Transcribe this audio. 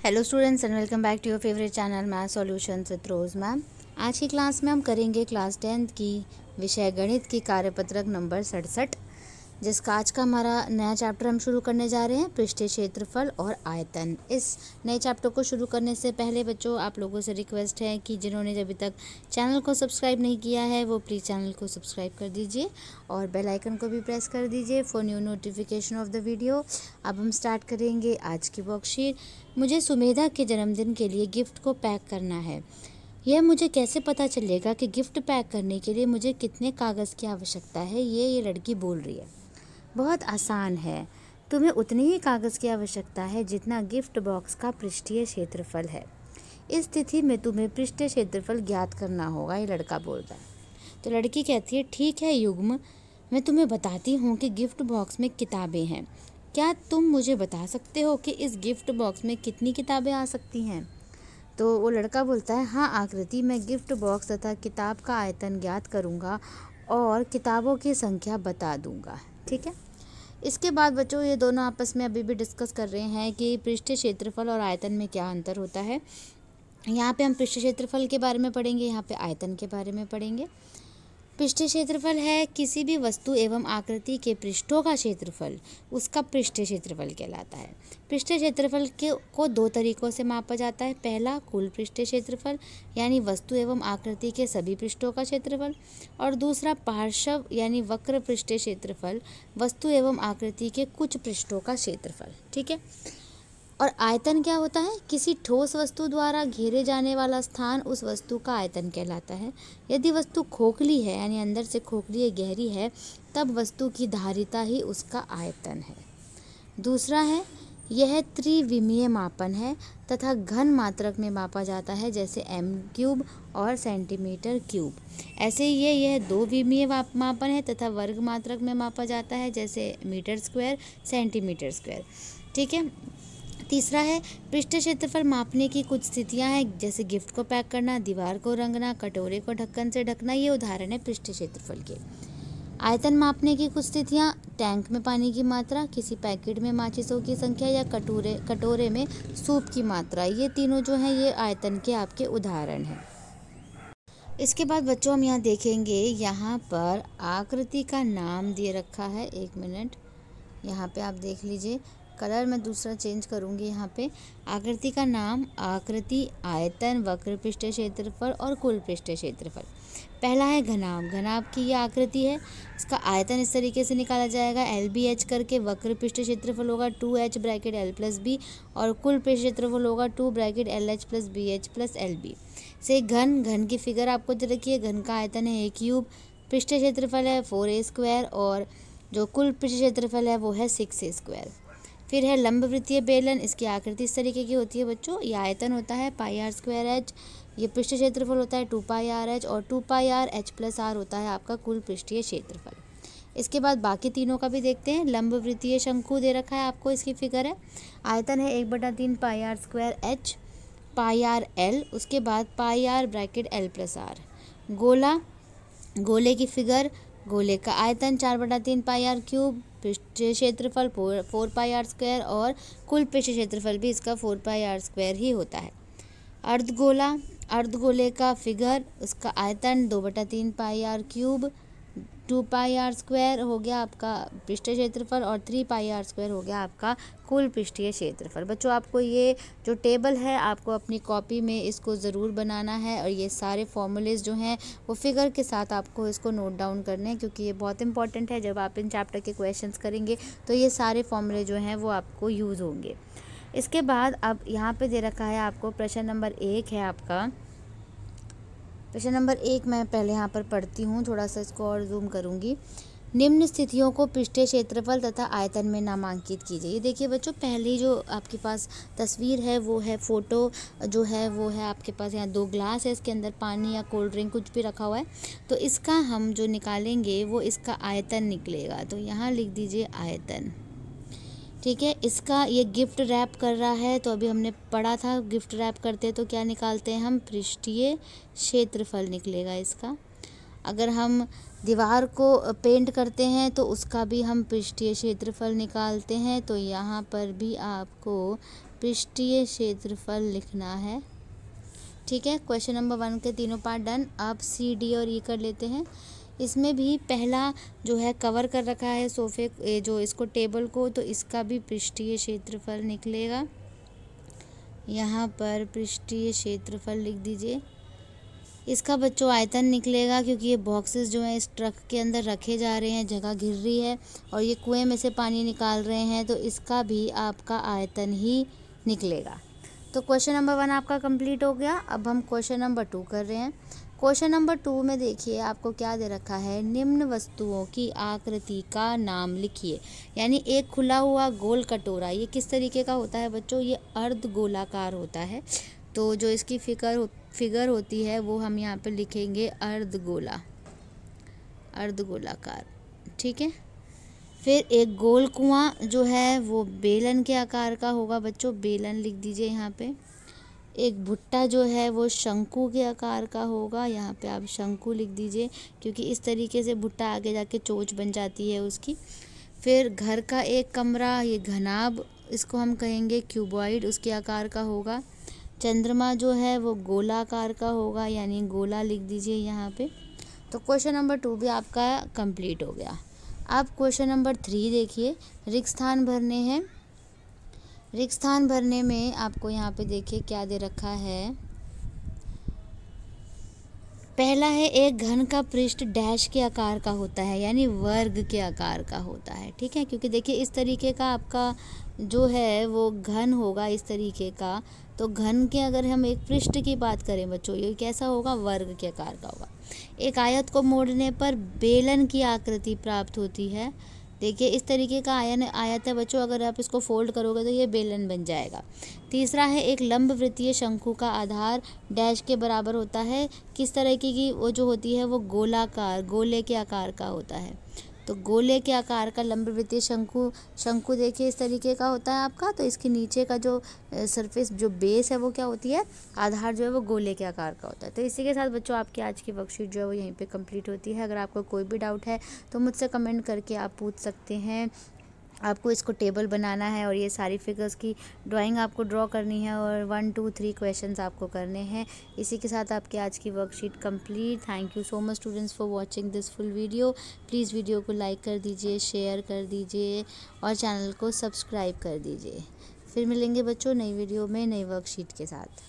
Hello students and welcome back to your favourite channel math solutions with Rose ma'am. आज की class में हम करेंगे क्लास 10th की विषय गणित की कार्यपत्रक नंबर 67, जिसका आज का हमारा नया चैप्टर हम शुरू करने जा रहे हैं, पृष्ठीय क्षेत्रफल और आयतन। इस नए चैप्टर को शुरू करने से पहले बच्चों आप लोगों से रिक्वेस्ट है कि जिन्होंने अभी तक चैनल को सब्सक्राइब नहीं किया है वो प्लीज़ चैनल को सब्सक्राइब कर दीजिए और बेल आइकन को भी प्रेस कर दीजिए for new notification of the video. अब हम स्टार्ट करेंगे आज की वर्कशीट। मुझे सुमेधा के जन्मदिन के लिए गिफ्ट को पैक करना है। यह मुझे कैसे पता चलेगा कि गिफ्ट पैक करने के लिए मुझे कितने कागज़ की आवश्यकता है? ये लड़की बोल रही है। बहुत आसान है, तुम्हें उतनी ही कागज़ की आवश्यकता है जितना गिफ्ट बॉक्स का पृष्ठीय क्षेत्रफल है। इस स्थिति में तुम्हें पृष्ठीय क्षेत्रफल ज्ञात करना होगा, ये लड़का बोल रहा है। तो लड़की कहती है ठीक है युग्म, मैं तुम्हें बताती हूँ कि गिफ्ट बॉक्स में किताबें हैं। क्या तुम मुझे बता सकते हो कि इस गिफ्ट बॉक्स में कितनी किताबें आ सकती हैं? तो वो लड़का बोलता है हाँ आकृति, मैं गिफ्ट बॉक्स तथा किताब का आयतन ज्ञात करूँगा और किताबों की संख्या बता दूँगा। ठीक है। इसके बाद बच्चों ये दोनों आपस में अभी भी डिस्कस कर रहे हैं कि पृष्ठीय क्षेत्रफल और आयतन में क्या अंतर होता है। यहाँ पे हम पृष्ठीय क्षेत्रफल के बारे में पढ़ेंगे, यहाँ पे आयतन के बारे में पढ़ेंगे। पृष्ठीय क्षेत्रफल है किसी भी वस्तु एवं आकृति के पृष्ठों का क्षेत्रफल, उसका पृष्ठीय क्षेत्रफल कहलाता है। पृष्ठीय क्षेत्रफल को दो तरीकों से मापा जाता है। पहला कुल पृष्ठीय क्षेत्रफल यानी वस्तु एवं आकृति के सभी पृष्ठों का क्षेत्रफल, और दूसरा पार्श्व यानी वक्र पृष्ठीय क्षेत्रफल, वस्तु एवं आकृति के कुछ पृष्ठों का क्षेत्रफल। ठीक है। और आयतन क्या होता है? किसी ठोस वस्तु द्वारा घेरे जाने वाला स्थान उस वस्तु का आयतन कहलाता है। यदि वस्तु खोखली है यानी अंदर से खोखली है, गहरी है, तब वस्तु की धारिता ही उसका आयतन है। दूसरा है यह त्रिविमीय मापन है तथा घन मात्रक में मापा जाता है, जैसे m³ और cm³। ऐसे ही यह दो विमीय मापन है तथा वर्ग मात्रक में मापा जाता है, जैसे m², cm²। ठीक है। तीसरा है पृष्ठीय क्षेत्रफल मापने की कुछ स्थितियां हैं, जैसे गिफ्ट को पैक करना, दीवार को रंगना, कटोरे को ढक्कन से ढकना। ये उदाहरण है पृष्ठीय क्षेत्रफल के। आयतन मापने की कुछ स्थितियां, टैंक में पानी की मात्रा, किसी पैकेट में माचिसों की संख्या या कटोरे में सूप की मात्रा। ये तीनों जो हैं ये आयतन के आपके उदाहरण हैं। इसके बाद बच्चों हम यहाँ देखेंगे, यहाँ पर आकृति का नाम दे रखा है। एक मिनट, यहाँ पे आप देख लीजिए, कलर मैं दूसरा चेंज करूँगी। यहाँ पे आकृति का नाम आकृति, आयतन, वक्र पृष्ठीय क्षेत्रफल और कुल पृष्ठीय क्षेत्रफल। पहला है घनाभ। घनाभ की ये आकृति है, इसका आयतन इस तरीके से निकाला जाएगा, LBH करके। वक्र पृष्ठीय क्षेत्रफल होगा 2H ब्रैकेट L+B और कुल पृष्ठीय क्षेत्रफल होगा 2 ब्रैकेट LH + BH + LB। से घन की फिगर आपको दे रखी है। घन का आयतन है A³, पृष्ठीय क्षेत्रफल है 4A² और जो कुल पृष्ठीय क्षेत्रफल है वो है 6A²। फिर है लंब वृत्तीय बेलन। इसकी आकृति इस तरीके की होती है बच्चों। ये आयतन होता है πr²h, ये पृष्ठीय क्षेत्रफल होता है 2πrh और 2πrh + r होता है आपका कुल पृष्ठीय क्षेत्रफल। इसके बाद बाकी तीनों का भी देखते हैं। लंब वृत्तीय शंकु दे रखा है आपको, इसकी फिगर है। आयतन है 1/3 πr²h, πrl, उसके बाद πr ब्रैकेट l+r। गोले की फिगर, गोले का आयतन 4/3 πr³, पृष्ठीय क्षेत्रफल 4πr² और कुल पृष्ठीय क्षेत्रफल भी इसका 4πr² ही होता है। अर्धगोले का फिगर, उसका आयतन 2/3 πr³, 2πr² हो गया आपका पृष्ठीय क्षेत्रफल और 3πr² हो गया आपका कुल पृष्ठीय क्षेत्रफल। बच्चों आपको ये जो टेबल है आपको अपनी कॉपी में इसको ज़रूर बनाना है और ये सारे फॉर्मूलेज जो हैं वो फिगर के साथ आपको इसको नोट डाउन करने हैं, क्योंकि ये बहुत इंपॉर्टेंट है। जब आप इन चैप्टर के क्वेश्चंस करेंगे तो ये सारे फॉर्मूले जो हैं वो आपको यूज़ होंगे। इसके बाद अब यहाँ पे दे रखा है आपको प्रश्न नंबर 1 है आपका। प्रश्न नंबर 1 मैं पहले यहाँ पर पढ़ती हूँ, थोड़ा सा इसको और जूम करूँगी। निम्न स्थितियों को पृष्ठीय क्षेत्रफल तथा आयतन में नामांकित कीजिए। देखिए बच्चों, पहली जो आपके पास तस्वीर है वो है फ़ोटो जो है वो है आपके पास। यहाँ 2 ग्लास है, इसके अंदर पानी या कोल्ड ड्रिंक कुछ भी रखा हुआ है। तो इसका हम जो निकालेंगे वो इसका आयतन निकलेगा। तो यहाँ लिख दीजिए आयतन। ठीक है। इसका ये गिफ्ट रैप कर रहा है, तो अभी हमने पढ़ा था गिफ्ट रैप करते तो क्या निकालते हैं हम? पृष्ठीय क्षेत्रफल निकलेगा इसका। अगर हम दीवार को पेंट करते हैं तो उसका भी हम पृष्ठीय क्षेत्रफल निकालते हैं। तो यहाँ पर भी आपको पृष्ठीय क्षेत्रफल लिखना है। ठीक है, क्वेश्चन नंबर 1 के तीनों पार्ट डन। अब सी डी और ई कर लेते हैं। इसमें भी पहला जो है कवर कर रखा है सोफे जो इसको टेबल को, तो इसका भी पृष्ठीय क्षेत्रफल निकलेगा। यहाँ पर पृष्ठीय क्षेत्रफल लिख दीजिए। इसका बच्चों आयतन निकलेगा, क्योंकि ये बॉक्सेस जो हैं इस ट्रक के अंदर रखे जा रहे हैं, जगह घिर रही है और ये कुएं में से पानी निकाल रहे हैं, तो इसका भी आपका आयतन ही निकलेगा। तो क्वेश्चन नंबर 1 आपका कंप्लीट हो गया। अब हम क्वेश्चन नंबर 2 कर रहे हैं। क्वेश्चन नंबर 2 में देखिए आपको क्या दे रखा है, निम्न वस्तुओं की आकृति का नाम लिखिए। यानी एक खुला हुआ गोल कटोरा, ये किस तरीके का होता है बच्चों, ये अर्ध गोलाकार होता है। तो जो इसकी फिगर होती है वो हम यहाँ पे लिखेंगे अर्धगोलाकार। ठीक है, फिर एक गोल कुआं जो है वो बेलन के आकार का होगा बच्चों, बेलन लिख दीजिए यहाँ पे। एक भुट्टा जो है वो शंकु के आकार का होगा, यहाँ पे आप शंकु लिख दीजिए, क्योंकि इस तरीके से भुट्टा आगे जाके चोंच बन जाती है उसकी। फिर घर का एक कमरा, ये घनाभ, इसको हम कहेंगे क्यूबॉइड, उसके आकार का होगा। चंद्रमा जो है वो गोलाकार का होगा, यानी गोला लिख दीजिए यहाँ पे। तो क्वेश्चन नंबर 2 भी आपका कंप्लीट हो गया। अब क्वेश्चन नंबर 3 देखिए, रिक्त स्थान भरने हैं। रिक्त स्थान भरने में आपको यहाँ पे देखिए क्या दे रखा है। पहला है, एक घन का पृष्ठ डैश के आकार का होता है, यानी वर्ग के आकार का होता है। ठीक है, क्योंकि देखिए इस तरीके का आपका जो है वो घन होगा इस तरीके का। तो घन के अगर हम एक पृष्ठ की बात करें बच्चों, ये कैसा होगा, वर्ग के आकार का होगा। एक आयत को मोड़ने पर बेलन की आकृति प्राप्त होती है। देखिए इस तरीके का आयत है बच्चों, अगर आप इसको फोल्ड करोगे तो ये बेलन बन जाएगा। तीसरा है, एक लंब वृत्तीय शंकु का आधार डैश के बराबर होता है। किस तरह की वो जो होती है वो गोलाकार, गोले के आकार का होता है। तो गोले के आकार का लंब वृत्तीय शंकु देखिए इस तरीके का होता है आपका। तो इसके नीचे का जो सरफेस, जो बेस है वो क्या होती है, आधार जो है वो गोले के आकार का होता है। तो इसी के साथ बच्चों आपकी आज की वर्कशीट जो है वो यहीं पे कंप्लीट होती है। अगर आपको कोई भी डाउट है तो मुझसे कमेंट करके आप पूछ सकते हैं। आपको इसको टेबल बनाना है और ये सारी फिगर्स की ड्राइंग आपको ड्रॉ करनी है और 1 2 3 क्वेश्चंस आपको करने हैं। इसी के साथ आपकी आज की worksheet complete. Thank you so much students for watching this full video. Please video को लाइक कर दीजिए, शेयर कर दीजिए और चैनल को सब्सक्राइब कर दीजिए। फिर मिलेंगे बच्चों नई वीडियो में नई वर्कशीट के साथ।